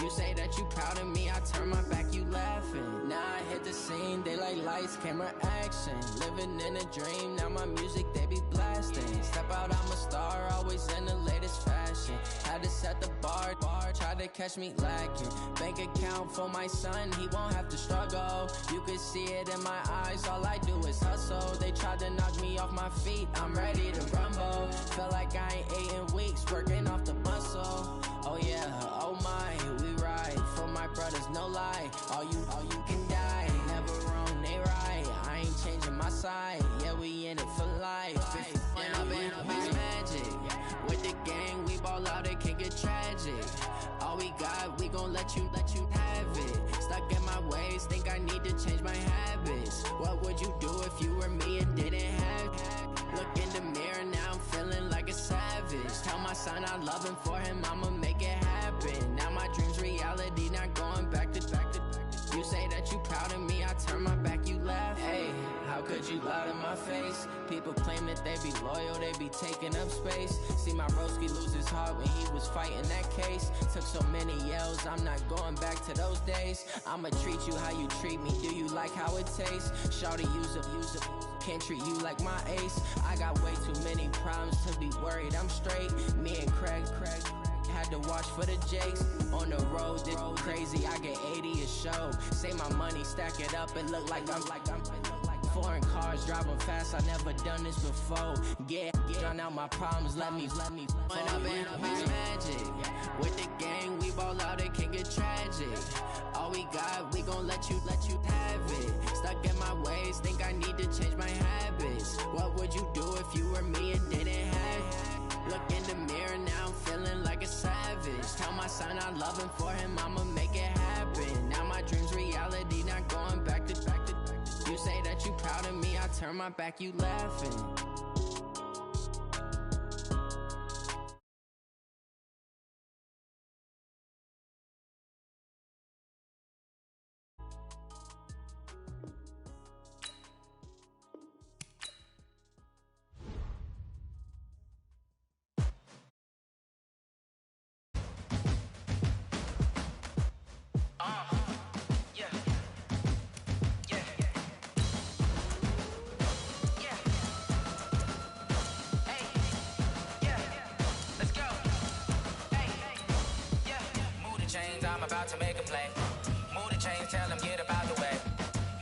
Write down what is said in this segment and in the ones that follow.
You say that you proud of me, I turn my back, you laughing. Now I hit the scene, they like lights, camera, action. Living in a dream, now my music, they be blasting. Step out, I'm a star, always in the latest fashion. Had to set the bar, try to catch me lacking. Bank account for my son, he won't have to struggle. You can see it in my eyes, all I do is hustle. They tried to knock me off my feet, I'm ready to rumble. Felt like I ain't ate in weeks, working off the muscle. Oh yeah, oh my, we ride for my brothers, no lie. All you can die, never wrong, they right. I ain't changing my side, yeah, we in it for life. When up in magic, with the gang, we ball out, it can get tragic. All we got, we gon' let you have it. Stuck in my ways, think I need to change my habits. What would you do if you were me and didn't have it? Look in the mirror, now I'm feeling like a savage. Tell my son I love him, for him I'ma make it happen. Now my dream's reality, not going back to. You say that you proud of me, I turn my back, you laugh. Hey, how could you lie to my face? People claim that they be loyal, they be taking up space. See my broski lose his heart when he was fighting that case. Took so many yells, I'm not going back to those days. I'ma treat you how you treat me, do you like how it tastes? Shawty, use up, can't treat you like my ace. I got way too many problems to be worried, I'm straight. Me and Craig had to watch for the Jakes. On the road, this crazy, I get 80 a show. Say my money, stack it up, it look like I'm foreign cars, driving fast, I never done this before. Yeah, drown out my problems, let me When up in magic, with the gang, we ball out, it can get tragic. All we got, we gon' let you have it. Stuck in my ways, think I need to change my habits. What would you do if you were me and didn't have it? Look in the mirror, now I'm feeling like a savage. Tell my son I love him, for him I'ma make it happen. Now my dream's reality, not going back to. You say that you proud of me, I turn my back, you laughing. I'm about to make a play. Move the chains, tell them get up out the way.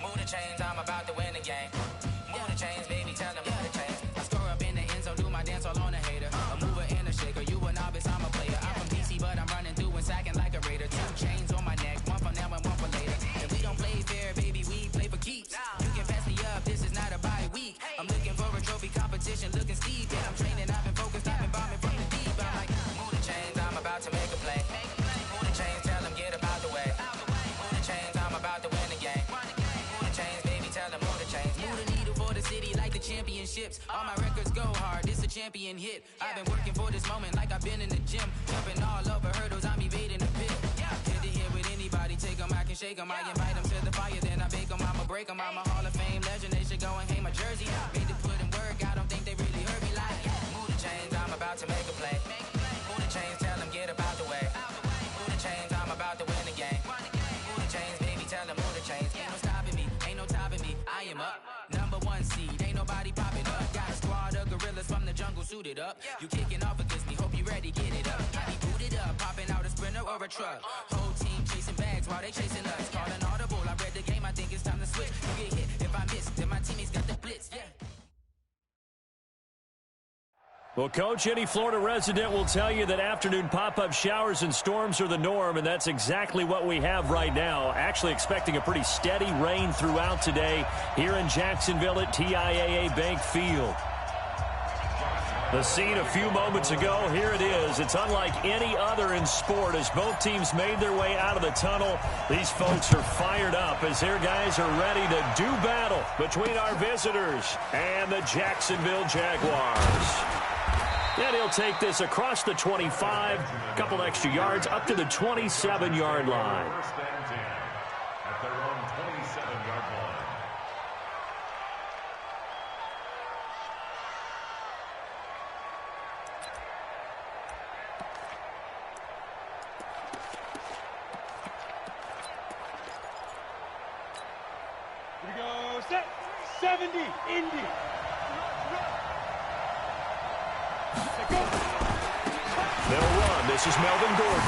Move the chains, I'm about to win the game. Move the chains, baby, tell them move the chains. I score up in the end zone, do my dance all on a hater. A mover and a shaker, you a novice, I'm a player. I'm from DC, but I'm running through and sacking like a raider. 2 chains on my neck, one for now and one for later. And we don't play fair, baby, we play for keeps. You can pass me up, this is not a bye week. I'm looking for a trophy competition, looking steep. Yeah, I'm training, I've been focused, I've been bombing from the deep. I'm like, move the chains, I'm about to make a play. Move the chains, tell them get up out the way. Move the chains, I'm about to win the game. Move the chains, baby, tell them move the chains. Move the needle for the city like the championships. All my records go hard, this a champion hit. I've been working for this moment like I've been in the gym. Jumping all over hurdles, I'm evading the pit. Hit to hit with anybody, take them, I can shake them. I invite them to the fire, then I bake them, I'ma break them. I'm a Hall of Fame legend, they should go and hang my jersey. Made to put in work, I don't think they really heard me like. Move the chains, I'm about to make a play. Move the chains, tell them get up out the way. Move the chains, I'm about to win the game. Move the chains, baby, tell them move the chains. Ain't no stopping me, ain't no topping me. I am up, #1 seed, ain't nobody popping up. Got a squad of gorillas from the jungle suited up. You kicking off against me, hope you ready, get it up. I be booted up, popping out a Sprinter or a truck. Whole team chasing bags while they chasing us. Calling audible, I read the game, I think it's time to switch. You get hit if I miss, then my teammates got the blitz, yeah. Well, Coach, any Florida resident will tell you that afternoon pop-up showers and storms are the norm, and that's exactly what we have right now. Actually expecting a pretty steady rain throughout today here in Jacksonville at TIAA Bank Field. The scene a few moments ago, here it is. It's unlike any other in sport as both teams made their way out of the tunnel. These folks are fired up as their guys are ready to do battle between our visitors and the Jacksonville Jaguars. And he'll take this across the 25, a couple extra yards, up to the 27-yard line. First and 10 at their own 27-yard line. Indy. They'll run. This is Melvin Gordon.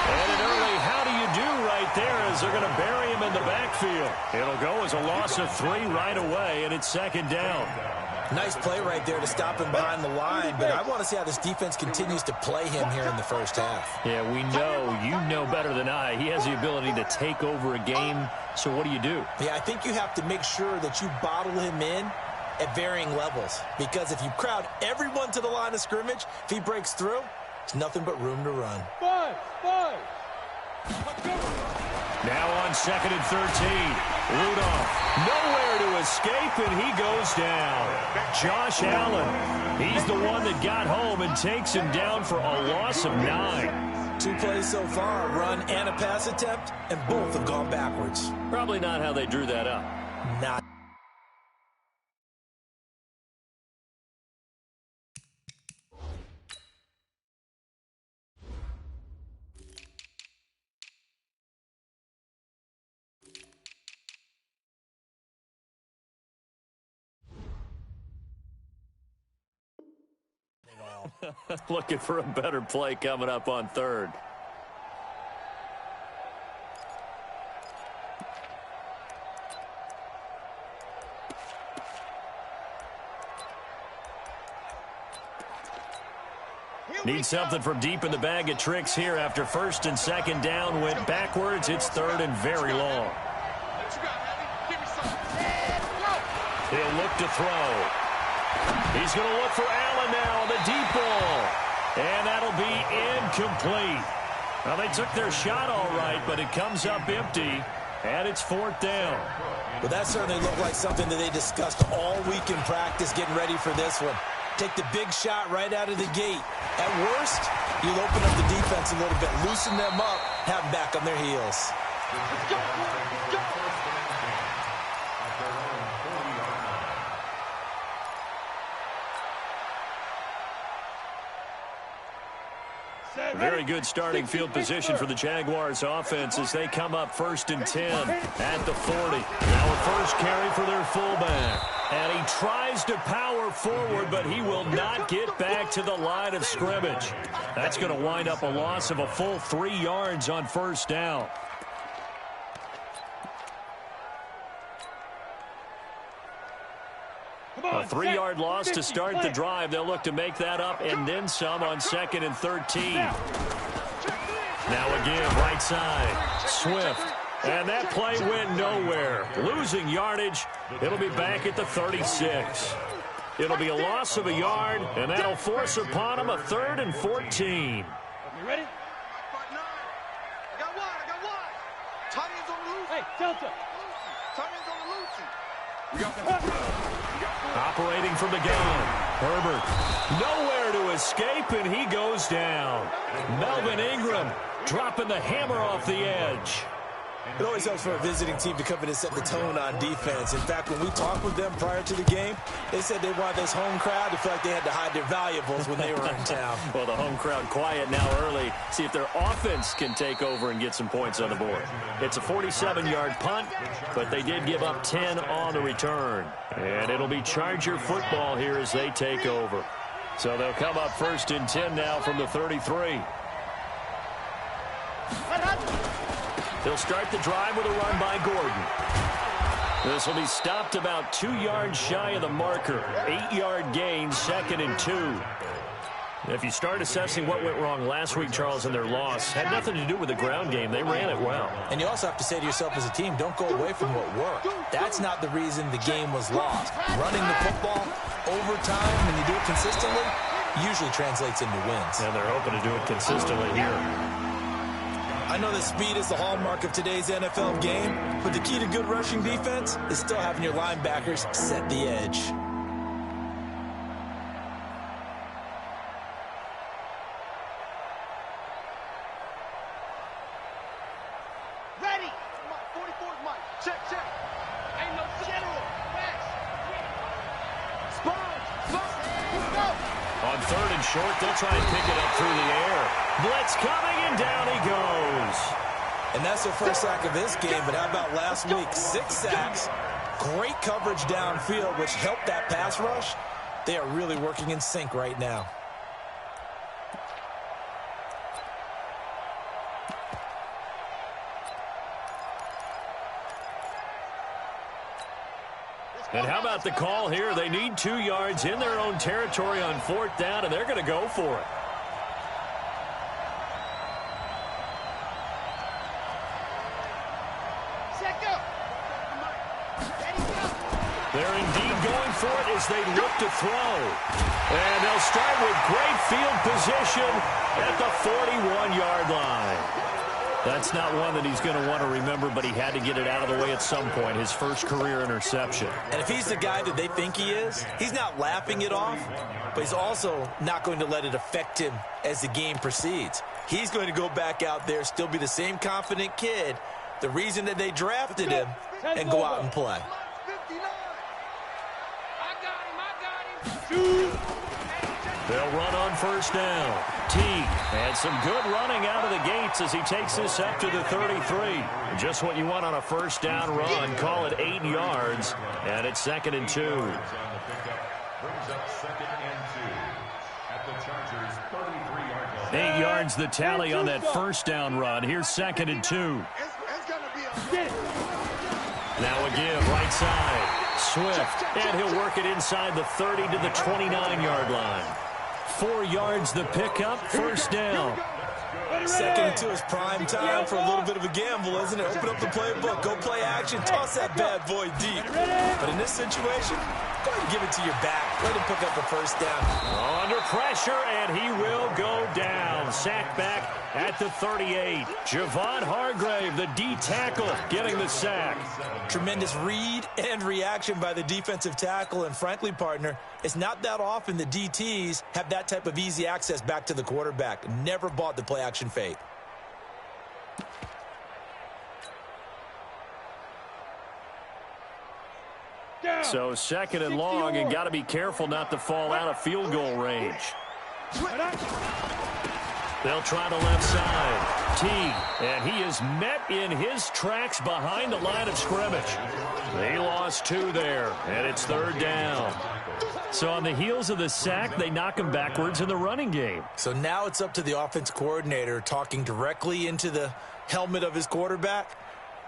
And an early how do you do right there as they're going to bury him in the backfield. It'll go as a loss of 3 right away, and it's second down. Nice play right there to stop him behind the line, but I want to see how this defense continues to play him here in the first half. Yeah, we know. You know better than I. He has the ability to take over a game, so what do you do? Yeah, I think you have to make sure that you bottle him in at varying levels, because if you crowd everyone to the line of scrimmage, if he breaks through, it's nothing but room to run. Five. Now on 2nd and 13. Rudolph nowhere to escape, and he goes down. Josh Allen, he's the one that got home and takes him down for a loss of 9. 2 plays so far, a run and a pass attempt, and both have gone backwards. Probably not how they drew that up. Not. Looking for a better play coming up on 3rd. Need something from deep in the bag of tricks here after 1st and 2nd down went backwards. It's 3rd and very long. He'll look to throw. He's going to look for Allen now, the deep ball. And that'll be incomplete. Now, they took their shot all right, but it comes up empty, and it's 4th down. Well, that certainly looked like something that they discussed all week in practice getting ready for this one. Take the big shot right out of the gate. At worst, you'll open up the defense a little bit, loosen them up, have them back on their heels. Let's go. Very good starting field position for the Jaguars offense as they come up 1st and 10 at the 40. Now a first carry for their fullback. And he tries to power forward, but he will not get back to the line of scrimmage. That's going to wind up a loss of a full 3 yards on 1st down. A 3-yard loss to start the drive. They'll look to make that up and then some on 2nd and 13. Now again, right side. Swift. And that play went nowhere. Losing yardage. It'll be back at the 36. It'll be a loss of a yard, and that'll force upon him a 3rd and 14. You ready? I got one. Tight ends on the loose. Hey, Delta. Tight ends on the loose. Operating from the gun. Herbert. Nowhere to escape, and he goes down. Melvin Ingram dropping the hammer off the edge. It always helps for a visiting team to come in and set the tone on defense. In fact, when we talked with them prior to the game, they said they wanted this home crowd to feel like they had to hide their valuables when they were in town. Well, the home crowd quiet now early. See if their offense can take over and get some points on the board. It's a 47-yard punt, but they did give up 10 on the return. And it'll be Charger football here as they take over. So they'll come up 1st and 10 now from the 33. He'll start the drive with a run by Gordon. This will be stopped about 2 yards shy of the marker. 8-yard gain, 2nd and 2. If you start assessing what went wrong last week, Charles, in their loss, had nothing to do with the ground game. They ran it well. And you also have to say to yourself as a team, don't go away from what worked. That's not the reason the game was lost. Running the football, overtime, when you do it consistently, usually translates into wins. And they're hoping to do it consistently here. I know that speed is the hallmark of today's NFL game, but the key to good rushing defense is still having your linebackers set the edge. Ready. 44's Mike. Check. Ain't no general. Max. Sponge. Let's go. On 3rd and short, they'll try and pick it up through the air. Blitz coming, and down he goes. And that's their first sack of this game, but how about last week? 6 sacks, Great coverage downfield, which helped that pass rush. They are really working in sync right now. And how about the call here? They need 2 yards in their own territory on 4th down, and they're going to go for it. They're indeed going for it as they look to throw. And they'll start with great field position at the 41-yard line. That's not one that he's going to want to remember, but he had to get it out of the way at some point, his first career interception. And if he's the guy that they think he is, he's not laughing it off, but he's also not going to let it affect him as the game proceeds. He's going to go back out there, still be the same confident kid, the reason that they drafted him, and go out and play. They'll run on 1st down. Teague and some good running out of the gates as he takes this up to the 33. Just what you want on a 1st down run. Call it 8 yards, and it's 2nd and 2. Brings up 2nd and 2 at the Chargers' 33-yard line. 8 yards the tally on that 1st down run. Here's 2nd and 2. Now a give, right side. Swift, and he'll work it inside the 30 to the 29-yard line. 4 yards the pickup, 1st down. 2nd and 2 is prime time for a little bit of a gamble, isn't it? Open up the playbook, go play action, toss that bad boy deep. But in this situation, go ahead and give it to your back. Let him pick up the 1st down. Under pressure, and he will go down. Sack back at the 38. Javon Hargrave, the D tackle, getting the sack. Tremendous read and reaction by the defensive tackle. And frankly, partner, it's not that often the DTs have that type of easy access back to the quarterback. Never bought the play-action fake. So 2nd and long, and got to be careful not to fall out of field goal range. They'll try the left side. Teague, and he is met in his tracks behind the line of scrimmage. They lost 2 there, and it's 3rd down. So on the heels of the sack, they knock him backwards in the running game. So now it's up to the offense coordinator talking directly into the helmet of his quarterback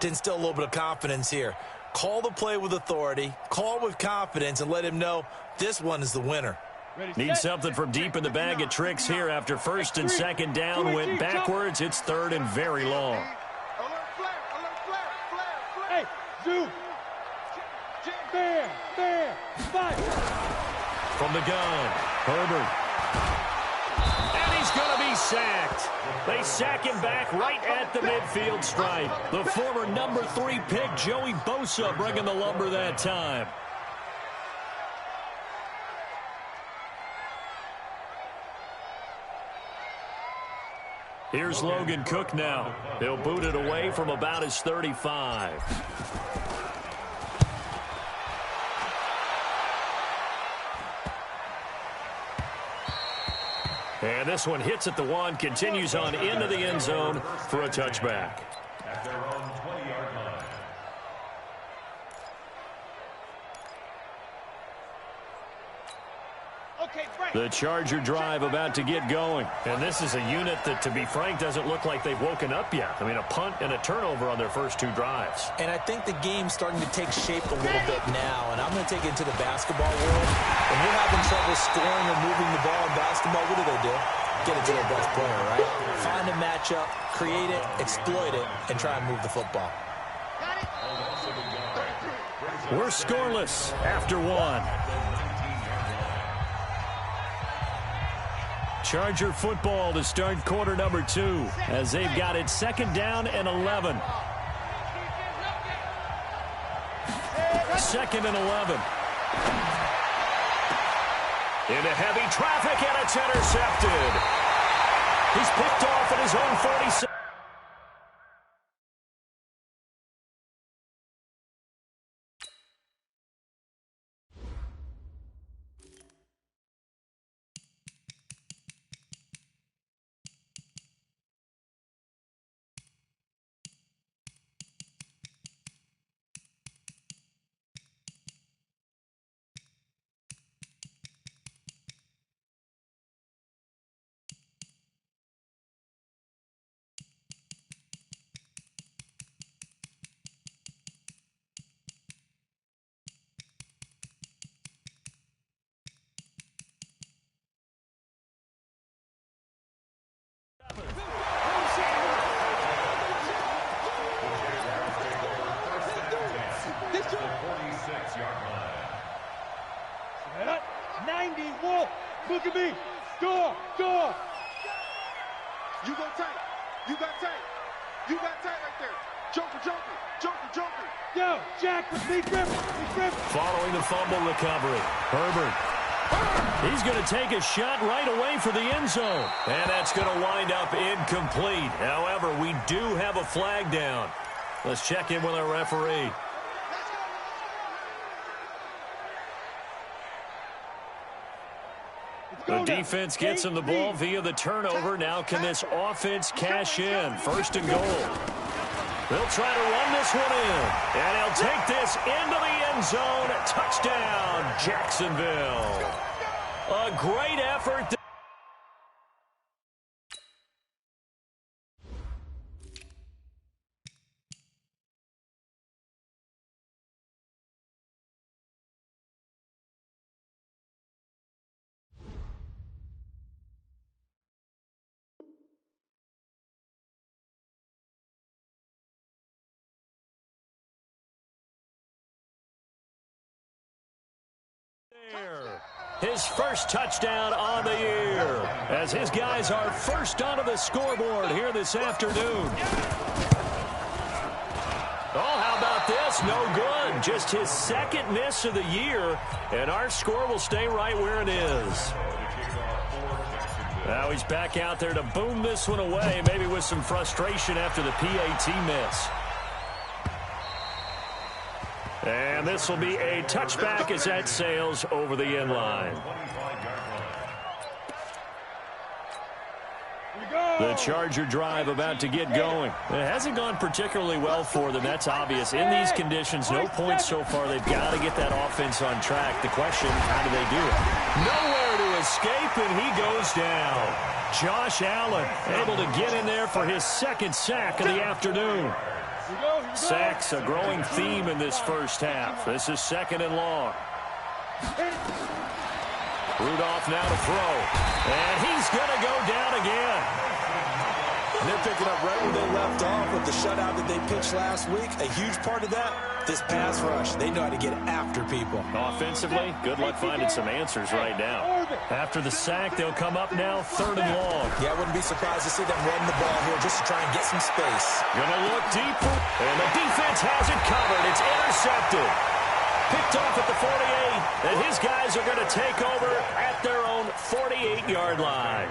to instill a little bit of confidence here. Call the play with authority, call with confidence, and let him know this one is the winner. Need something from deep in the bag of tricks here after 1st and 2nd down went backwards. It's 3rd and very long. Hey, zoom. Fair, fight. From the gun, Herbert. And he's going to be sacked. They sack him back right at the midfield stripe. The former number 3 pick, Joey Bosa, bringing the lumber that time. Here's Logan Cook now. He'll boot it away from about his 35. And this one hits at the 1, continues on into the end zone for a touchback. At their own 20-yard line. The Charger drive about to get going. And this is a unit that, to be frank, doesn't look like they've woken up yet. I mean, a punt and a turnover on their first 2 drives. And I think the game's starting to take shape a little bit now. And I'm going to take it into the basketball world. When you're having trouble scoring or moving the ball in basketball, what do? Get it to their best player, right? Find a matchup, create it, exploit it, and try and move the football. We're scoreless after 1. Charger football to start quarter number 2 as they've got it 2nd down and 11. 2nd and 11. Into heavy traffic, and it's intercepted. He's picked off at his own 46. You got tight right there. Joker, Joker, Joker, Joker. Yo, Jack, be Griffin. Following the fumble recovery, Herbert. He's going to take a shot right away for the end zone. And that's going to wind up incomplete. However, we do have a flag down. Let's check in with our referee. The defense gets him the ball via the turnover. Now can this offense cash in? First and goal. They'll try to run this one in. And he'll take this into the end zone. Touchdown, Jacksonville. A great effort. His first touchdown on the year as his guys are first onto the scoreboard here this afternoon. Oh, how about this? No good. Just his second miss of the year, and our score will stay right where it is. Now he's back out there to boom this one away, maybe with some frustration after the PAT miss. And this will be a touchback as that sails over the end line. The Charger drive about to get going. It hasn't gone particularly well for them. That's obvious. In these conditions, no points so far. They've got to get that offense on track. The question, how do they do it? Nowhere to escape, and he goes down. Josh Allen able to get in there for his second sack of the afternoon. Sacks, a growing theme in this first half. This is second and long. Rudolph now to throw. And he's going to go down again. And they're picking up right where they left off with the shutout that they pitched last week. A huge part of that, this pass rush. They know how to get after people. Offensively, good luck finding some answers right now. After the sack, they'll come up now third and long. Yeah, I wouldn't be surprised to see them run the ball here just to try and get some space. Gonna look deeper, and the defense has it covered. It's intercepted. Picked off at the 48, and his guys are going to take over at their own 48-yard line.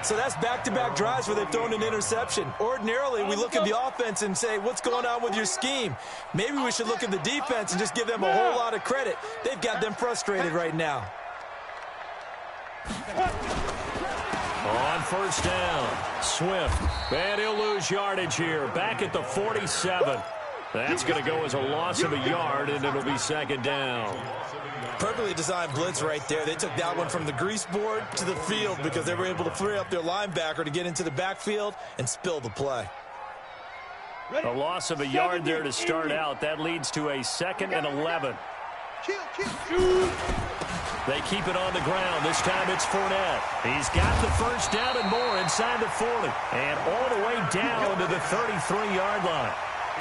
So that's back-to-back drives where they've thrown an interception. Ordinarily, we look at the offense and say, what's going on with your scheme? Maybe we should look at the defense and just give them a whole lot of credit. They've got them frustrated right now. On first down, Swift. And he'll lose yardage here. Back at the 47. That's going to go as a loss of a yard, and it'll be second down. Perfectly designed blitz right there. They took that one from the grease board to the field because they were able to free up their linebacker to get into the backfield and spill the play. A loss of a yard there to start out. That leads to a 2nd and 11. They keep it on the ground. This time it's Fournette. He's got the first down and more inside the 40. And all the way down to the 33-yard line.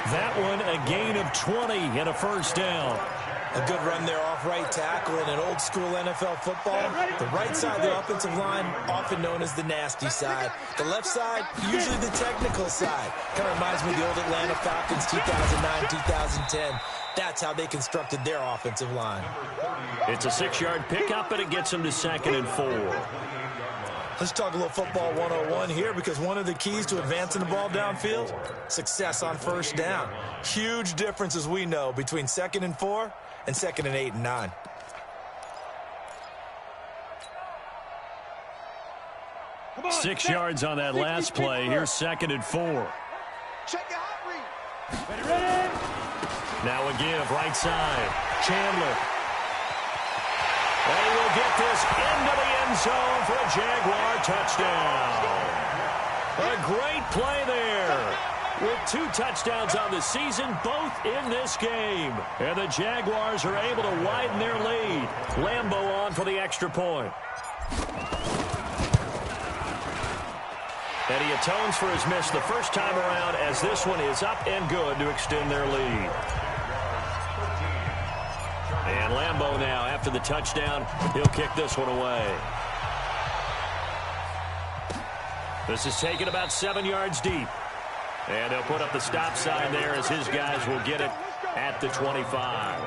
That one a gain of 20 and a first down. A good run there off right tackle in an old-school NFL football. The right side of the offensive line, often known as the nasty side. The left side, usually the technical side. Kind of reminds me of the old Atlanta Falcons 2009, 2010. That's how they constructed their offensive line. It's a 6-yard pickup, but it gets them to 2nd and 4. Let's talk a little football 101 here, because one of the keys to advancing the ball downfield, success on first down. Huge difference, as we know, between 2nd and 4 and 2nd and 8 and 9. Come on, 6 yards on that last play. Here's 2nd and 4. Check your hot read. Ready? Now a give, right side. Chandler. They will get this into the end zone for a Jaguar touchdown. A great play there. With 2 touchdowns on the season, both in this game. And the Jaguars are able to widen their lead. Lambeau on for the extra point. And he atones for his miss the first time around, as this one is up and good to extend their lead. And Lambeau now, after the touchdown, he'll kick this one away. This is taken about 7 yards deep. And they'll put up the stop sign there as his guys will get it at the 25.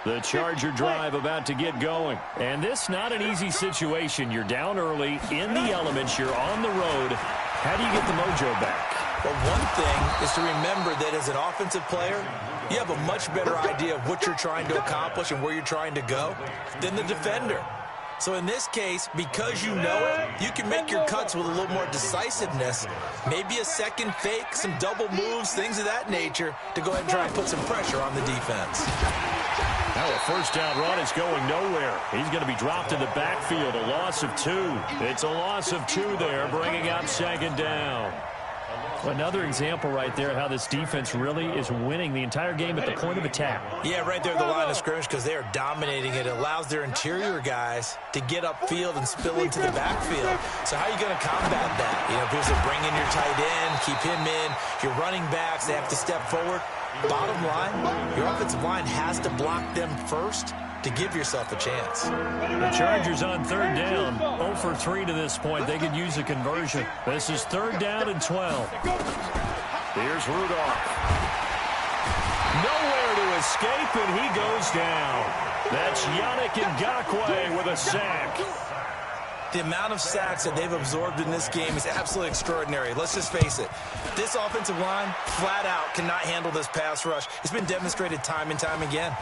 The Charger drive about to get going. And this not an easy situation. You're down early, in the elements, you're on the road. How do you get the mojo back? Well, one thing is to remember that as an offensive player, you have a much better idea of what you're trying to accomplish and where you're trying to go than the defender. So in this case, because you know it, you can make your cuts with a little more decisiveness, maybe a second fake, some double moves, things of that nature, to go ahead and try and put some pressure on the defense. Now a first down run is going nowhere. He's going to be dropped in the backfield, a loss of 2. It's a loss of 2 there, bringing up second down. Another example right there how this defense really is winning the entire game at the point of attack. Yeah, right there at the line of scrimmage because they are dominating it. It allows their interior guys to get upfield and spill into the backfield. So how are you going to combat that? You know, people say bring in your tight end, keep him in. Your running backs, they have to step forward. Bottom line, your offensive line has to block them first to give yourself a chance. The Chargers on third down, 0 for 3 to this point. They could use a conversion. This is third down and 12. Here's Rudolph. Nowhere to escape, and he goes down. That's Yannick Ngakoue with a sack. The amount of sacks that they've absorbed in this game is absolutely extraordinary. Let's just face it. This offensive line, flat out, cannot handle this pass rush. It's been demonstrated time and time again.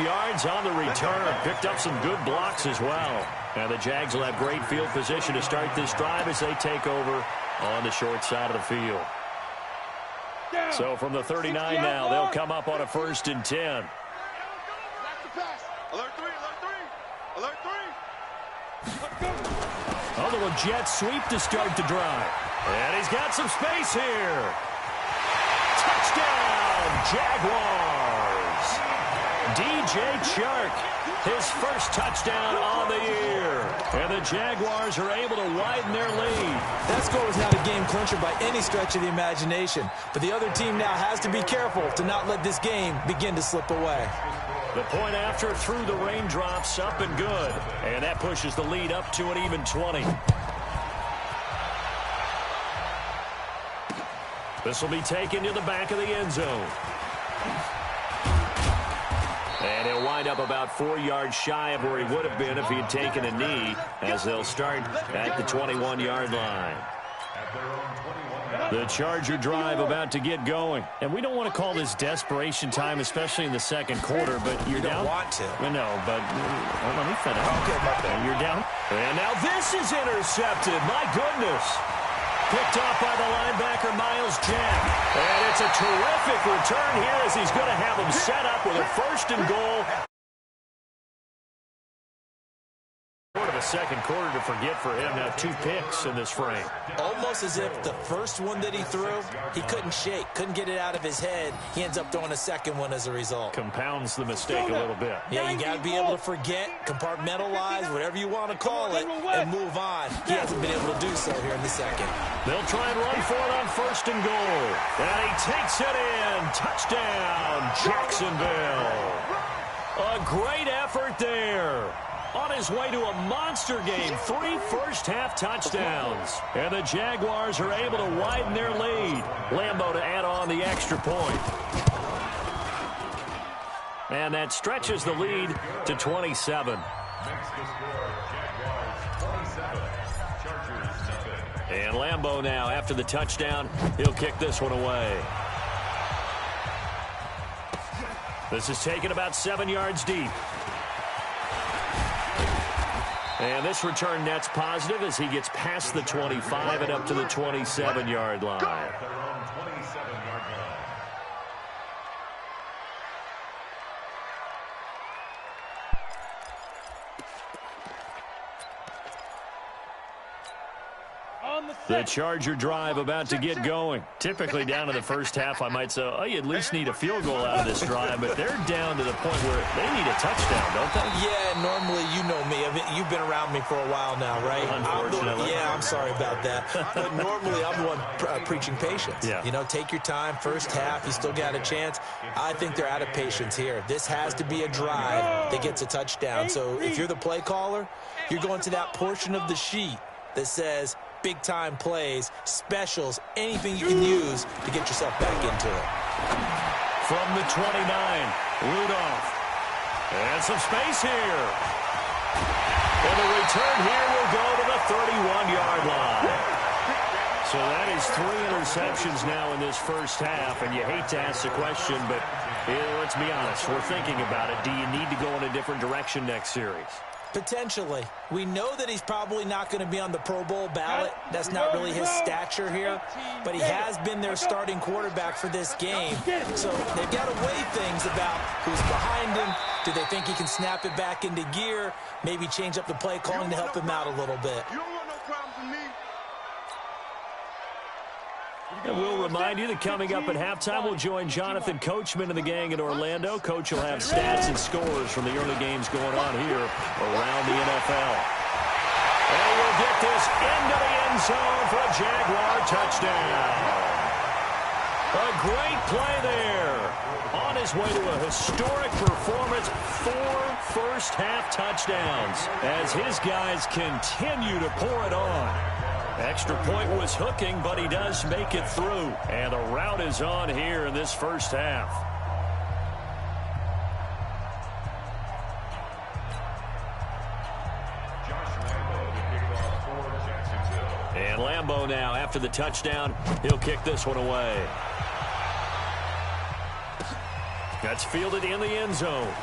Yards on the return. Picked up some good blocks as well. Now the Jags will have great field position to start this drive as they take over on the short side of the field. So from the 39 now, they'll come up on a 1st and 10. Alert 3, alert 3, alert 3. A little jet sweep to start the drive. And he's got some space here. Touchdown, Jaguars. DJ Chark, his first touchdown on the year. And the Jaguars are able to widen their lead. That score was not a game clincher by any stretch of the imagination. But the other team now has to be careful to not let this game begin to slip away. The point after through the raindrops, up and good. And that pushes the lead up to an even 20. This will be taken to the back of the end zone. And he'll wind up about 4 yards shy of where he would have been if he had taken a knee, as they'll start at the 21-yard line. The Charger drive about to get going. And we don't want to call this desperation time, especially in the second quarter, but you're down. You don't want to. No, but let me finish. Okay, my bad. You're down. And now this is intercepted. My goodness. Picked off by the linebacker, Miles Jack. And it's a terrific return here as he's going to have him set up with a 1st and goal. Sort of a second quarter to forget for him. Now 2 picks in this frame. Almost as if the first one that he threw, he couldn't shake, couldn't get it out of his head. He ends up throwing a second one as a result. Compounds the mistake a little bit. Yeah, you got to be able to forget, compartmentalize, whatever you want to call it, and move on. He hasn't been able to do so here in the second. They'll try and run for it on 1st and goal. And he takes it in. Touchdown, Jacksonville. A great effort there. On his way to a monster game, 3 first-half touchdowns. And the Jaguars are able to widen their lead. Lambeau to add on the extra point. And that stretches the lead to 27. And Lambeau now, after the touchdown, he'll kick this one away. This is taken about 7 yards deep. And this return net's positive as he gets past the 25 and up to the 27-yard line. On the The Charger drive about to get going. Typically down to the first half, I might say, oh, you at least need a field goal out of this drive, but they're down to the point where they need a touchdown, don't they? Yeah, normally you know me. You've been around me for a while now, right? Unfortunately. I'm sorry about that. But normally I'm the one preaching patience. Yeah. You know, take your time. First half, you still got a chance. I think they're out of patience here. This has to be a drive that gets a touchdown. So if you're the play caller, you're going to that portion of the sheet that says big-time plays, specials, anything you can use to get yourself back into it. From the 29, Rudolph. And some space here. And the return here will go to the 31-yard line. So that is 3 interceptions now in this first half, and you hate to ask the question, but let's be honest, we're thinking about it. Do you need to go in a different direction next series? Potentially. We know that he's probably not going to be on the Pro Bowl ballot. That's not really his stature here. But he has been their starting quarterback for this game. So they've got to weigh things about who's behind him. Do they think he can snap it back into gear? Maybe change up the play calling to help him out a little bit. You don't want no problems with me. And we'll remind you that coming up at halftime, we'll join Jonathan Coachman and the gang in Orlando. Coach will have stats and scores from the early games going on here around the NFL. And we'll get this into the end zone for a Jaguar touchdown. A great play there. On his way to a historic performance, 4 first-half touchdowns as his guys continue to pour it on. Extra point was hooking, but he does make it through. And the route is on here in this first half. And Lambeau now, after the touchdown, he'll kick this one away. That's fielded in the end zone.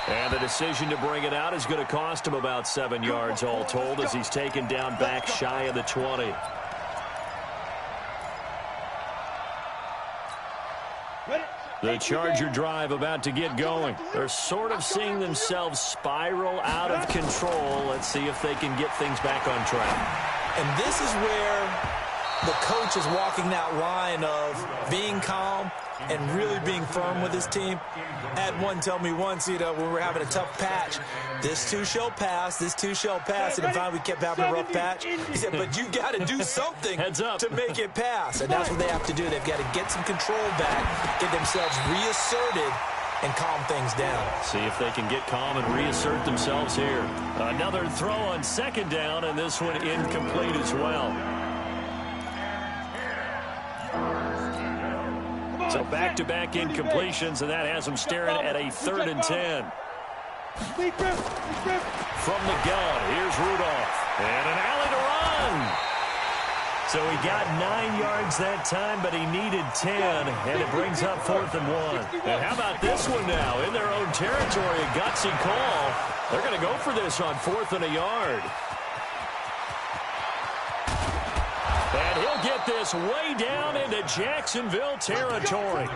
And the decision to bring it out is going to cost him about 7 yards all told as he's taken down back shy of the 20. The Charger drive about to get going. They're sort of seeing themselves spiral out of control. Let's see if they can get things back on track. And this is where the coach is walking that line of being calm and really being firm with his team. I had one tell me once, when we were having a tough patch, this too shall pass, this too shall pass. And finally we kept having a rough patch. He said, but you got to do something to make it pass. And that's what they have to do. They've got to get some control back, get themselves reasserted, and calm things down. See if they can get calm and reassert themselves here. Another throw on second down, and this one incomplete as well. So back-to-back incompletions, and that has them staring at a 3rd and 10. From the gun, here's Rudolph. And an alley to run. So he got 9 yards that time, but he needed 10, and it brings up 4th and 1. And how about this one now? In their own territory, a gutsy call. They're going to go for this on 4th and a yard. And he'll get this way down into Jacksonville territory.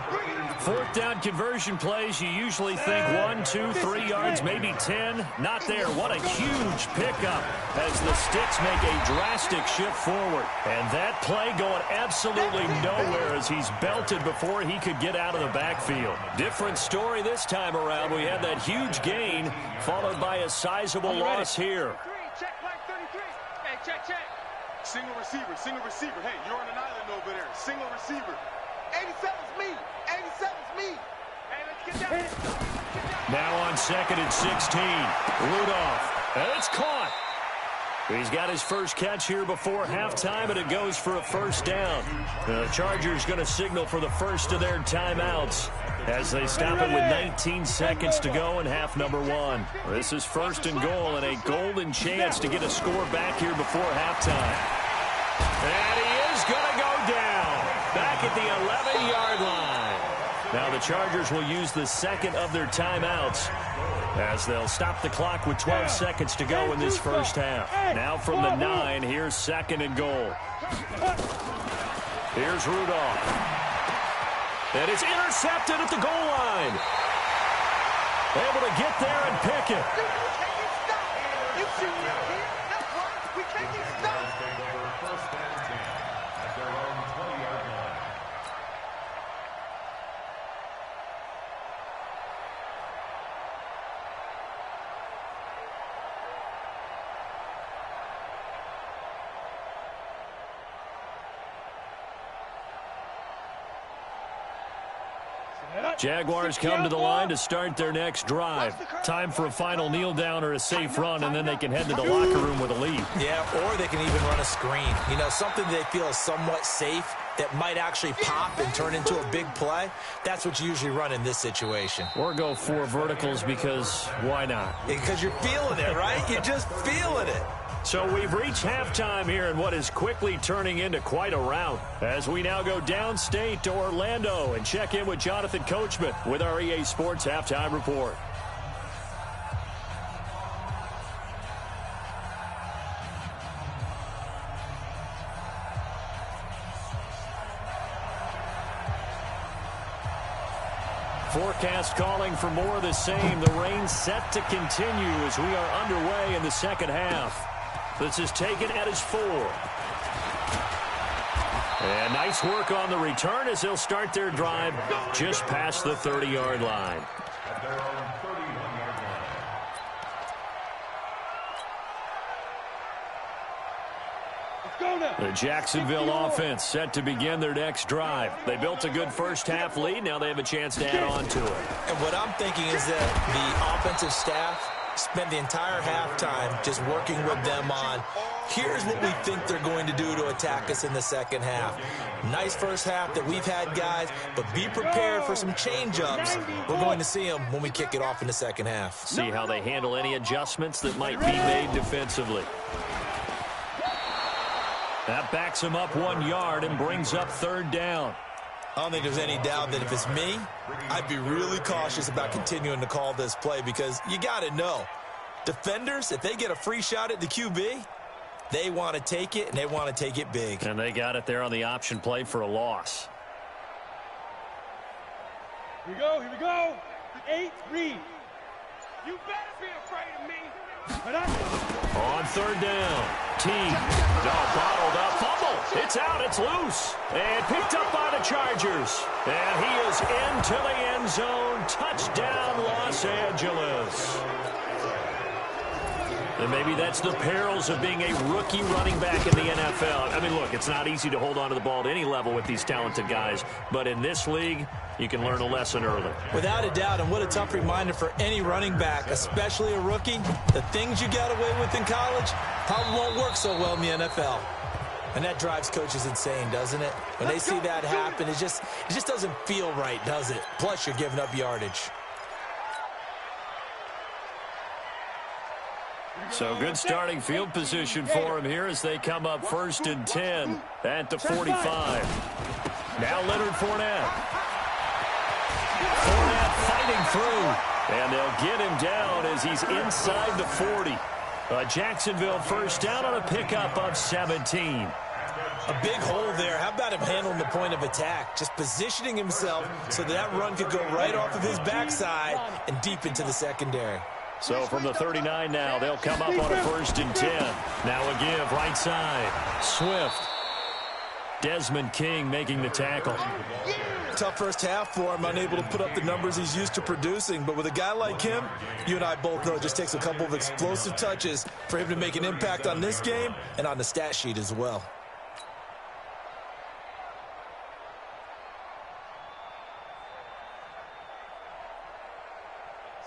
4th down conversion plays, you usually think 1, 2, 3 yards, maybe 10. Not there. What a huge pickup as the Sticks make a drastic shift forward. And that play going absolutely nowhere as he's belted before he could get out of the backfield. Different story this time around. We had that huge gain followed by a sizable loss here. Check flag 33. Hey, check. Single receiver. Hey, you're on an island over there. Single receiver. 87's me. 87's me. Hey, let's get down. Now on 2nd and 16. Rudolph. And it's caught. He's got his first catch here before halftime, and it goes for a first down. The Chargers going to signal for the first of their timeouts as they stop it with 19 seconds to go in half number 1. This is 1st and goal and a golden chance to get a score back here before halftime. And he is going to go down back at the 11-yard line. Now the Chargers will use the second of their timeouts as they'll stop the clock with 12 seconds to go in this first half. Now from the 9, here's 2nd and goal. Here's Rudolph. And it's intercepted at the goal line. Able to get there and pick it. We can't get Jaguars take over first and 10 at their own 20-yard line. Jaguars come to the line to start their next drive. Time for a final kneel down or a safe run, and then they can head to the locker room with a lead. Yeah, or they can even run a screen. You know, something they feel is somewhat safe that might actually pop and turn into a big play. That's what you usually run in this situation. Or go 4 verticals because why not? Because you're feeling it, right? You're just feeling it. So we've reached halftime here in what is quickly turning into quite a rout, as we now go downstate to Orlando and check in with Jonathan Coachman with our EA Sports Halftime Report. Forecast calling for more of the same. The rain set to continue as we are underway in the second half. This is taken at his 4. And nice work on the return as they'll start their drive just past the 30-yard line. At their own 31-yard line. The Jacksonville offense set to begin their next drive. They built a good first-half lead. Now they have a chance to add on to it. And what I'm thinking is that the offensive staff spend the entire halftime just working with them on, here's what we think they're going to do to attack us in the second half. Nice first half that we've had, guys, but be prepared for some change-ups. We're going to see them when we kick it off in the second half. See how they handle any adjustments that might be made defensively. That backs them up 1 yard and brings up 3rd down. I don't think there's any doubt that if it's me, I'd be really cautious about continuing to call this play because you got to know, defenders, if they get a free shot at the QB, they want to take it, and they want to take it big. And they got it there on the option play for a loss. Here we go, here we go. 8, read. You better be afraid of me. On 3rd down, bottled up, fumble. It's out, it's loose. And picked up by the Chargers. And he is into the end zone. Touchdown, Los Angeles. And maybe that's the perils of being a rookie running back in the NFL. I mean, look, it's not easy to hold on to the ball at any level with these talented guys. But in this league, you can learn a lesson early. Without a doubt, and what a tough reminder for any running back, especially a rookie. The things you got away with in college probably won't work so well in the NFL. And that drives coaches insane, doesn't it? When they see that happen, it just doesn't feel right, does it? Plus, you're giving up yardage. So good starting field position for him here as they come up 1st and 10 at the 45. Now Leonard Fournette. Fournette fighting through. And they'll get him down as he's inside the 40. A Jacksonville first down on a pickup of 17. A big hole there. How about him handling the point of attack? Just positioning himself so that run could go right off of his backside and deep into the secondary. So from the 39 now, they'll come up on a 1st and 10. Now a give, right side. Swift. Desmond King making the tackle. Tough first half for him, unable to put up the numbers he's used to producing. But with a guy like him, you and I both know it just takes a couple of explosive touches for him to make an impact on this game and on the stat sheet as well.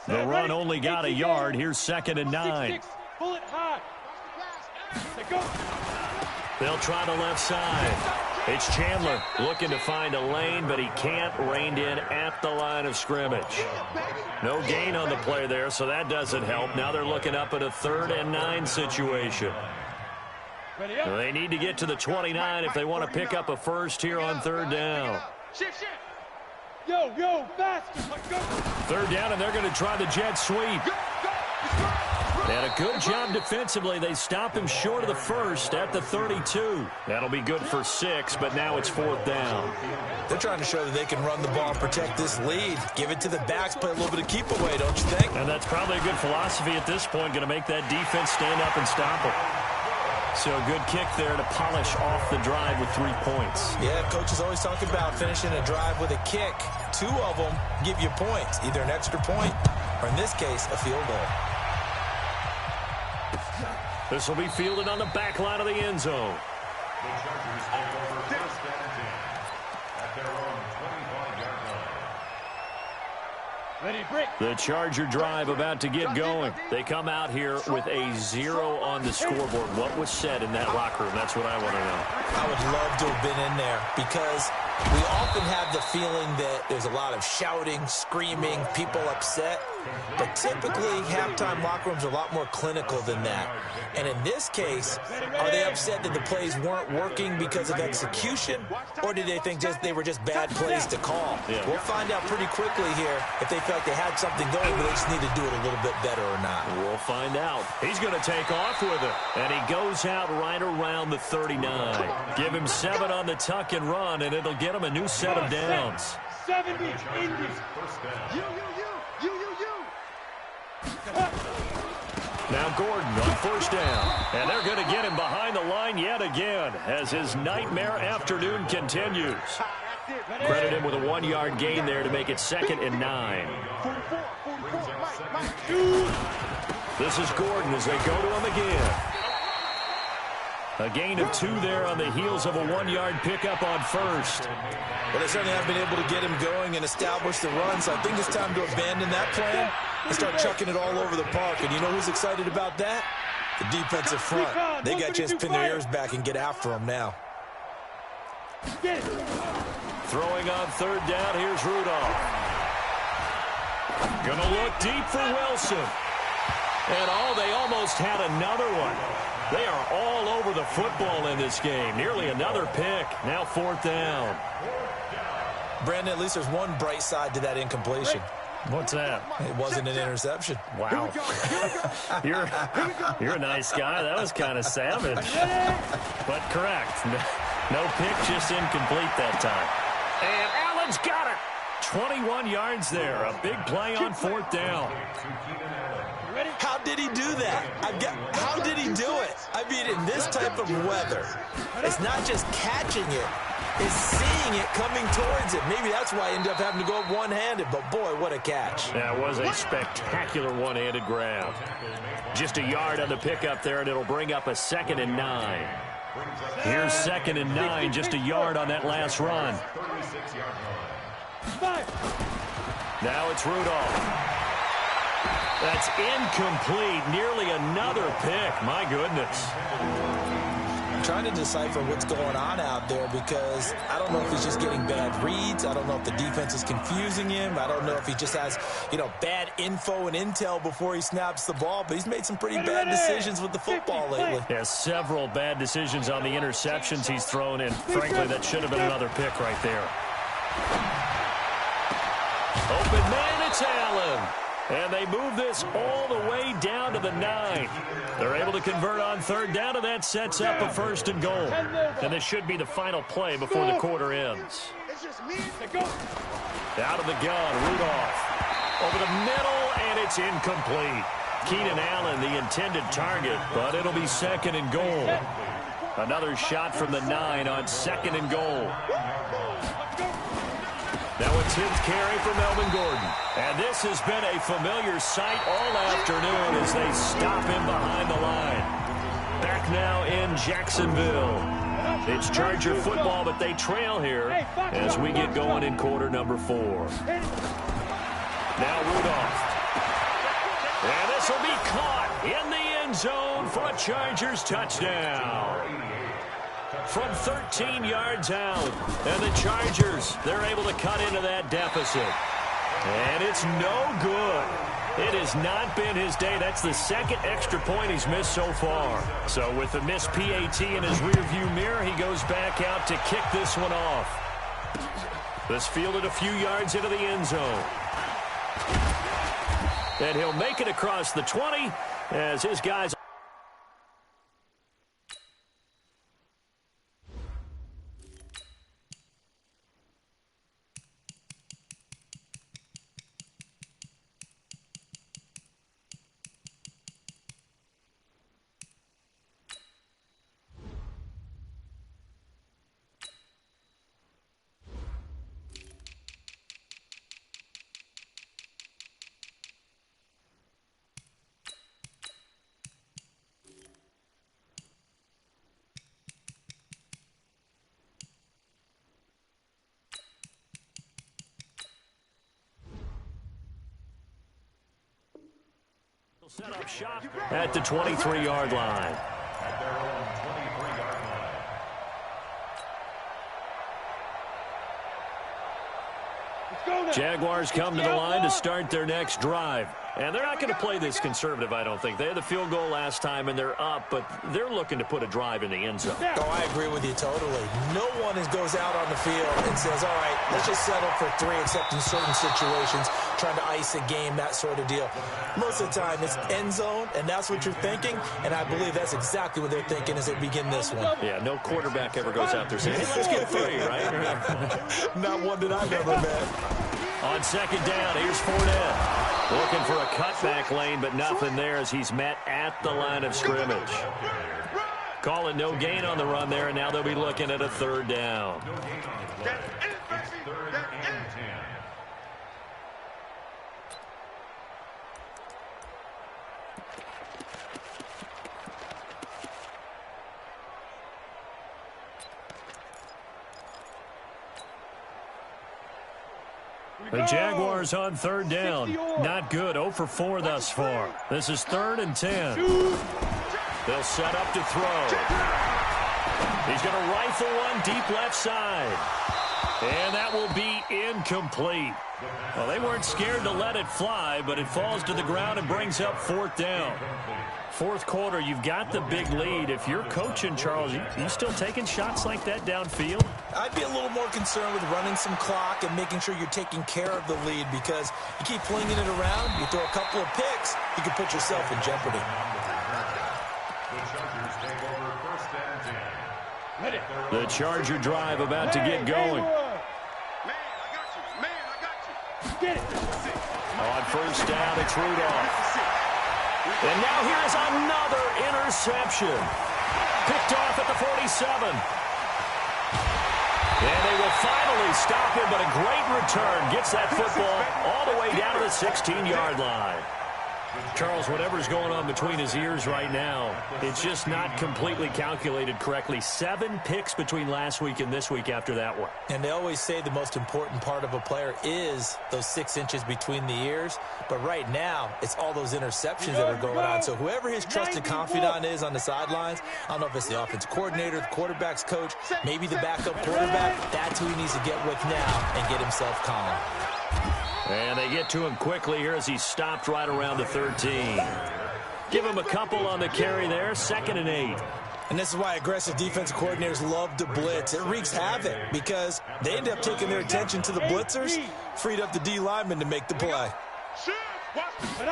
The run only got a yard. Here's 2nd and 9. Pull it high. They'll try the left side. It's Chandler looking to find a lane, but he can't. Reined in at the line of scrimmage. No gain on the play there, so that doesn't help. Now they're looking up at a 3rd and 9 situation. They need to get to the 29 if they want to pick up a first here on 3rd down. Shift. Yo, faster. 3rd down, and they're going to try the jet sweep. And a good job defensively. They stop him short of the first at the 32. That'll be good for 6, but now it's 4th down. They're trying to show that they can run the ball and protect this lead. Give it to the backs, play a little bit of keep away, don't you think? And that's probably a good philosophy at this point, going to make that defense stand up and stop them. So good kick there to polish off the drive with 3 points. Yeah, coaches always talk about finishing a drive with a kick. 2 of them give you points, either an extra point or, in this case, a field goal. This will be fielded on the back line of the end zone. The Chargers take over first and 10 at their own 25-yard line. Ready, break. The Charger drive about to get going. They come out here with a 0 on the scoreboard. What was said in that locker room? That's what I want to know. I would love to have been in there because we often have the feeling that there's a lot of shouting, screaming, people upset. But typically, halftime locker rooms are a lot more clinical than that. And in this case, are they upset that the plays weren't working because of execution? Or do they think they were just bad plays to call? Yeah. We'll find out pretty quickly here if they felt like they had something going, but they just need to do it a little bit better or not. We'll find out. He's going to take off with it. And he goes out right around the 39. Give him 7 on the tuck and run, and it'll get him a new set of downs. 70 Indians. You. Now Gordon on first down. And they're going to get him behind the line yet again as his nightmare afternoon continues. Credit him with a 1-yard gain there to make it 2nd and 9. This is Gordon as they go to him again. A gain of 2 there on the heels of a 1-yard pickup on first. Well, they certainly have been able to get him going and establish the run, so I think it's time to abandon that plan and start chucking it all over the park. And you know who's excited about that? The defensive front. They got a chance to pin their ears back and get after him now. Throwing on 3rd down, here's Rudolph. Gonna look deep for Wilson. And they almost had another one. They are all over the football in this game. Nearly another pick. Now 4th down. Brandon, at least there's one bright side to that incompletion. What's that? It wasn't an interception. Wow. You're a nice guy. That was kind of savage. But correct. No pick, just incomplete that time. And Allen's got it. 21 yards there. A big play on 4th down. How did he do that? How did he do it? I mean, in this type of weather, it's not just catching it, it's seeing it coming towards it. Maybe that's why I ended up having to go up one-handed, but boy, what a catch. That was a spectacular one-handed grab. Just a yard on the pickup there, and it'll bring up a 2nd and 9. Here's 2nd and 9, just a yard on that last run. Now it's Rudolph. That's incomplete. Nearly another pick. My goodness. I'm trying to decipher what's going on out there because I don't know if he's just getting bad reads. I don't know if the defense is confusing him. I don't know if he just has, bad info and intel before he snaps the ball. But he's made some pretty bad decisions with the football lately. Yeah, several bad decisions on the interceptions he's thrown in. Frankly, that should have been another pick right there. Open man, it's Allen. And they move this all the way down to the 9. They're able to convert on 3rd down, and that sets up a 1st and goal. And this should be the final play before the quarter ends. Out of the gun, Rudolph. Over the middle, and it's incomplete. Keenan Allen, the intended target, but it'll be 2nd and goal. Another shot from the 9 on 2nd and goal. Now a 10th carry for Melvin Gordon. And this has been a familiar sight all afternoon as they stop him behind the line. Back now in Jacksonville. It's Charger football, but they trail here as we get going in quarter number 4. Now Rudolph. And this will be caught in the end zone for a Chargers touchdown. From 13 yards out. And the Chargers, they're able to cut into that deficit. And it's no good. It has not been his day. That's the 2nd extra point he's missed so far. So with the missed PAT in his rearview mirror, he goes back out to kick this one off. This fielded a few yards into the end zone. And he'll make it across the 20 as his guys... Set up shop at the 23-yard line. At their own 23-yard line. Jaguars come to the line to start their next drive. And they're not going to play this conservative, I don't think. They had the field goal last time, and they're up, but they're looking to put a drive in the end zone. Oh, I agree with you totally. No one goes out on the field and says, all right, let's just settle for 3, except in certain situations, trying to ice a game, that sort of deal. Most of the time, it's end zone, and that's what you're thinking, and I believe that's exactly what they're thinking as they begin this one. Yeah, no quarterback ever goes out there saying, hey, let's get 3, right? Not one that I've ever met. On second down, here's Fournette. Looking for a cutback lane, but nothing there as he's met at the line of scrimmage. Call it no gain on the run there, and now they'll be looking at a third down. It's 3rd and 10. The Jaguars on third down. Not good. 0 for 4 thus far. This is 3rd and 10. They'll set up to throw. He's going to rifle one deep left side. And that will be incomplete. Well, they weren't scared to let it fly, but it falls to the ground and brings up 4th down. 4th quarter, you've got the big lead. If you're coaching, Charles, you still taking shots like that downfield? I'd be a little more concerned with running some clock and making sure you're taking care of the lead, because you keep flinging it around, you throw a couple of picks, you can put yourself in jeopardy. The Chargers take over 1st and 10. The Charger drive about to get going. Get it. On 1st down, it's Rudolph. And now here is another interception. Picked off at the 47. And they will finally stop him, but a great return. Gets that football all the way down to the 16-yard line. Charles, whatever's going on between his ears right now, it's just not completely calculated correctly. 7 picks between last week and this week after that one. And they always say the most important part of a player is those 6 inches between the ears. But right now, it's all those interceptions that are going on. So whoever his trusted confidant is on the sidelines, I don't know if it's the offensive coordinator, the quarterback's coach, maybe the backup quarterback, that's who he needs to get with now and get himself calm. And they get to him quickly here as he's stopped right around the 13. Give him a couple on the carry there, 2nd and 8. And this is why aggressive defensive coordinators love to blitz. It wreaks havoc because they end up taking their attention to the blitzers, freed up the D lineman to make the play. And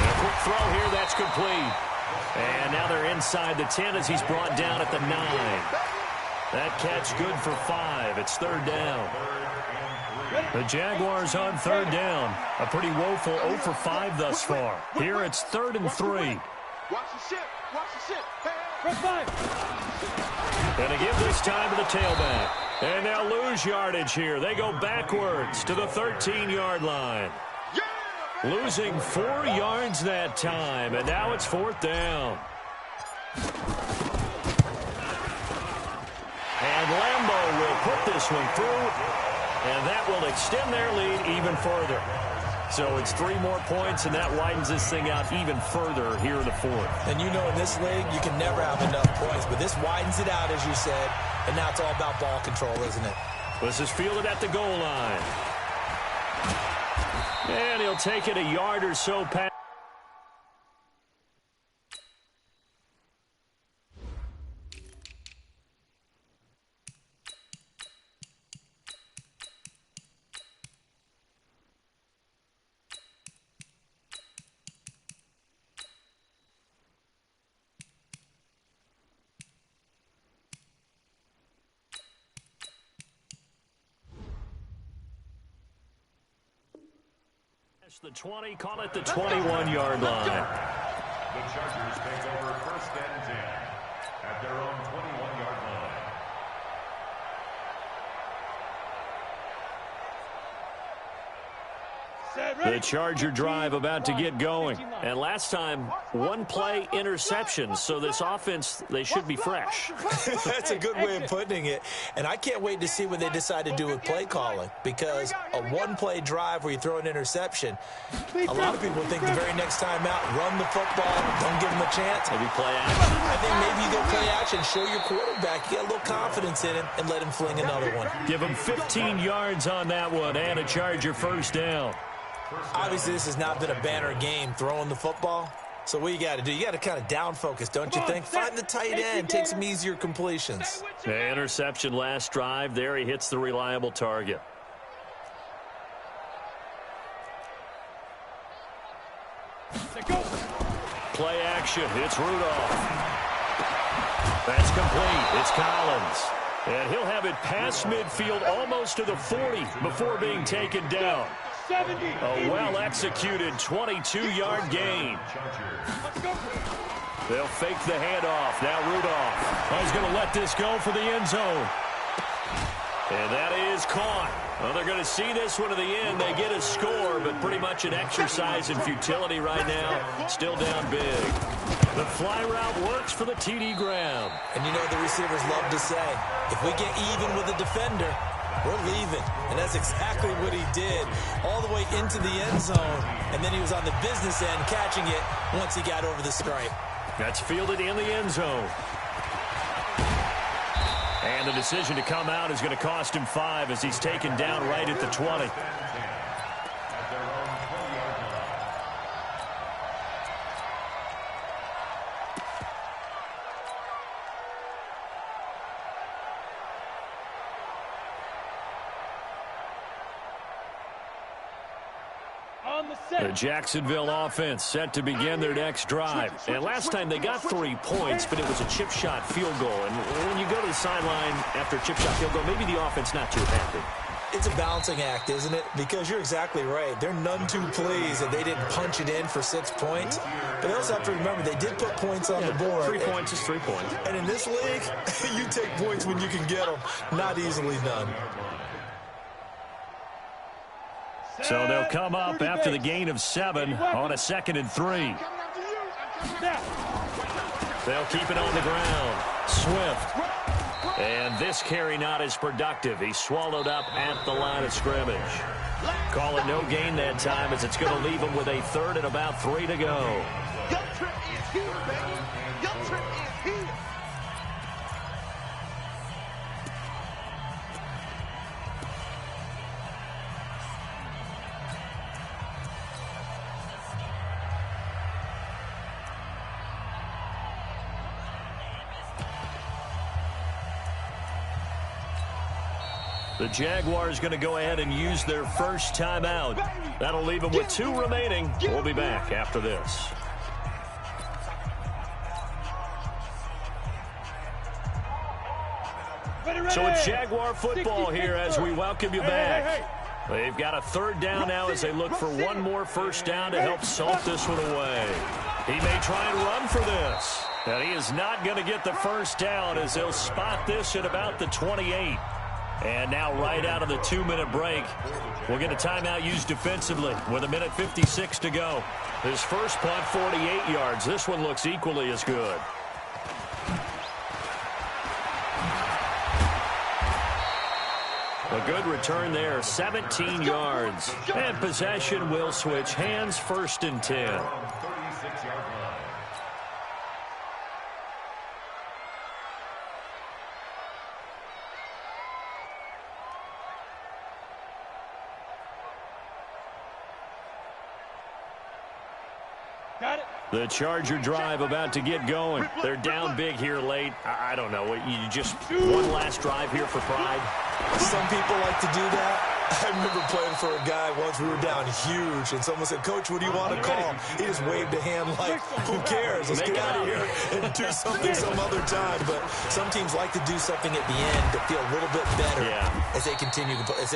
a quick throw here, that's complete. And now they're inside the 10 as he's brought down at the 9. That catch good for 5. It's 3rd down. The Jaguars on 3rd down. A pretty woeful 0 for 5 thus far. Here it's 3rd and 3. Watch the ship. Watch the ship. And they give this time to the tailback. And they'll lose yardage here. They go backwards to the 13-yard line. Losing 4 yards that time. And now it's 4th down. And Lambeau will put this one through, and that will extend their lead even further. So it's 3 more points, and that widens this thing out even further here in the 4th. And you know in this league, you can never have enough points, but this widens it out, as you said, and now it's all about ball control, isn't it? This is fielded at the goal line. And he'll take it a yard or so past. The 20, call it the 21-yard line. The Chargers take over 1st and 10 at their own 21-yard line. The Charger drive about to get going. And last time, one play interception. So this offense, they should be fresh. That's a good way of putting it. And I can't wait to see what they decide to do with play calling. Because a one-play drive where you throw an interception, a lot of people think the very next time out, run the football, don't give them a chance. Maybe play action. I think maybe you go play action, show your quarterback, you get a little confidence in him, and let him fling another one. Give him 15 yards on that one and a Charger first down. Obviously, this has not been a banner game throwing the football. So what you got to do, you got to kind of down focus, don't you think? Find the tight end, take some easier completions. The interception last drive. There he hits the reliable target. Play action. It's Rudolph. That's complete. It's Collins. And he'll have it past midfield almost to the 40 before being taken down. A well-executed 22-yard gain. They'll fake the handoff. Now Rudolph. He's going to let this go for the end zone. And that is caught. Well, they're going to see this one to the end. They get a score, but pretty much an exercise in futility right now. Still down big. The fly route works for the TD Graham. And you know the receivers love to say, if we get even with the defender, we're leaving. And that's exactly what he did. All the way into the end zone. And then he was on the business end catching it once he got over the stripe. That's fielded in the end zone. And the decision to come out is going to cost him 5 as he's taken down right at the 20. The Jacksonville offense set to begin their next drive. And last time they got 3 points, but it was a chip shot field goal. And when you go to the sideline after a chip shot field goal, maybe the offense not too happy. It's a balancing act, isn't it? Because you're exactly right. They're none too pleased that they didn't punch it in for 6 points. But they also have to remember they did put points on the board. 3 points is 3 points. And in this league, you take points when you can get them. Not easily done. So they'll come up after the gain of 7 on a 2nd and 3. They'll keep it on the ground. Swift. And this carry not as productive. He's swallowed up at the line of scrimmage. Call it no gain that time as it's going to leave him with a 3rd and about 3 to go. Your trip is here, baby. Your trip is here. The Jaguars going to go ahead and use their first timeout. That'll leave them with 2 remaining. We'll be back after this. So it's Jaguar football here as we welcome you back. They've got a 3rd down now as they look for one more first down to help salt this one away. He may try and run for this. And he is not going to get the first down as they'll spot this at about the 28. And now right out of the 2-minute break, we'll get a timeout used defensively with 1:56 to go. His first punt, 48 yards. This one looks equally as good. A good return there, 17 yards. And possession will switch hands, 1st and 10. The Charger drive about to get going. They're down big here late. I don't know. You just one last drive here for pride? Some people like to do that. I remember playing for a guy once. We were down huge, and someone said, "Coach, what do you want to call?" He just waved a hand like, who cares? Let's get out of here and do something some other time. But some teams like to do something at the end to feel a little bit better as they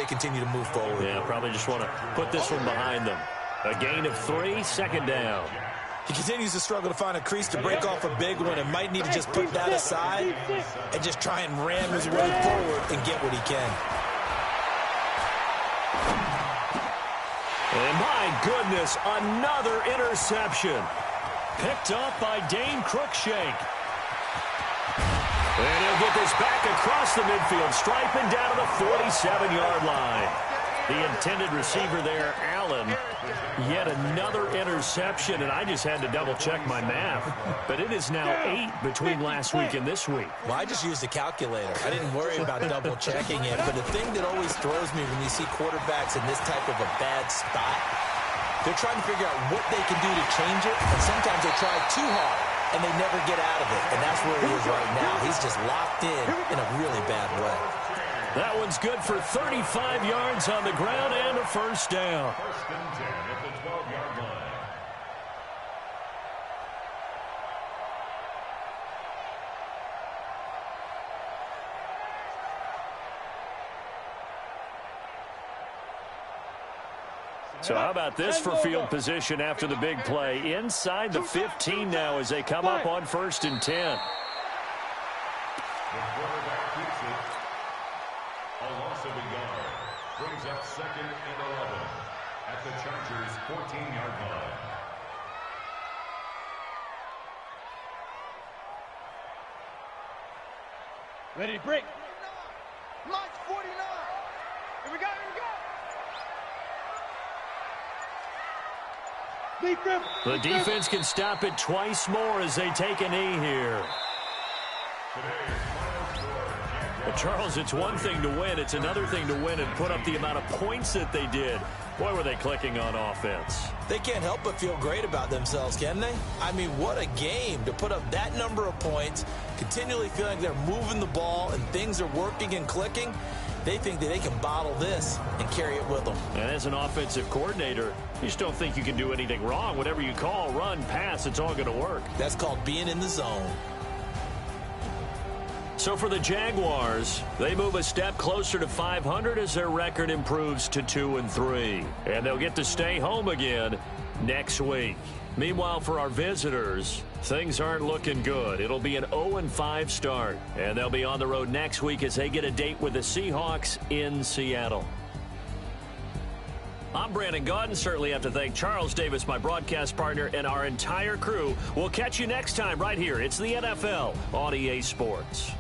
continue to move forward. Yeah, probably just want to put this one behind them. A gain of 3, 2nd down. He continues to struggle to find a crease to break off a big one and might need to just put that aside and just try and ram his way forward and get what he can. And My goodness, another interception. Picked up by Dane Cruikshank. And he'll get this back across the midfield stripe and down to the 47-yard line. The intended receiver there, Allen, yet another interception, and I just had to double-check my math. But it is now 8 between last week and this week. Well, I just used a calculator. I didn't worry about double-checking it. But the thing that always throws me when you see quarterbacks in this type of a bad spot, they're trying to figure out what they can do to change it, and sometimes they try too hard, and they never get out of it. And that's where he is right now. He's just locked in a really bad way. That one's good for 35 yards on the ground and a first down. First and 10 at the 12-yard line. So how about this for field position after the big play? Inside the 15 now as they come up on first and 10. The quarterback keeps it. A loss of a yard. Brings up second and 11 at the Chargers' 14-yard line. Ready to break. Launch 49. Here we go, here we go. The defense can stop it twice more as they take a knee here. But Charles, it's one thing to win. It's another thing to win and put up the amount of points that they did. Boy, were they clicking on offense. They can't help but feel great about themselves, can they? I mean, what a game to put up that number of points, continually feeling like they're moving the ball and things are working and clicking. They think that they can bottle this and carry it with them. And as an offensive coordinator, you just don't think you can do anything wrong. Whatever you call, run, pass, it's all going to work. That's called being in the zone. So for the Jaguars, they move a step closer to 500 as their record improves to 2-3. And they'll get to stay home again next week. Meanwhile, for our visitors, things aren't looking good. It'll be an 0-5 start, and they'll be on the road next week as they get a date with the Seahawks in Seattle. I'm Brandon Gaudin. Certainly have to thank Charles Davis, my broadcast partner, and our entire crew. We'll catch you next time right here. It's the NFL on EA Sports.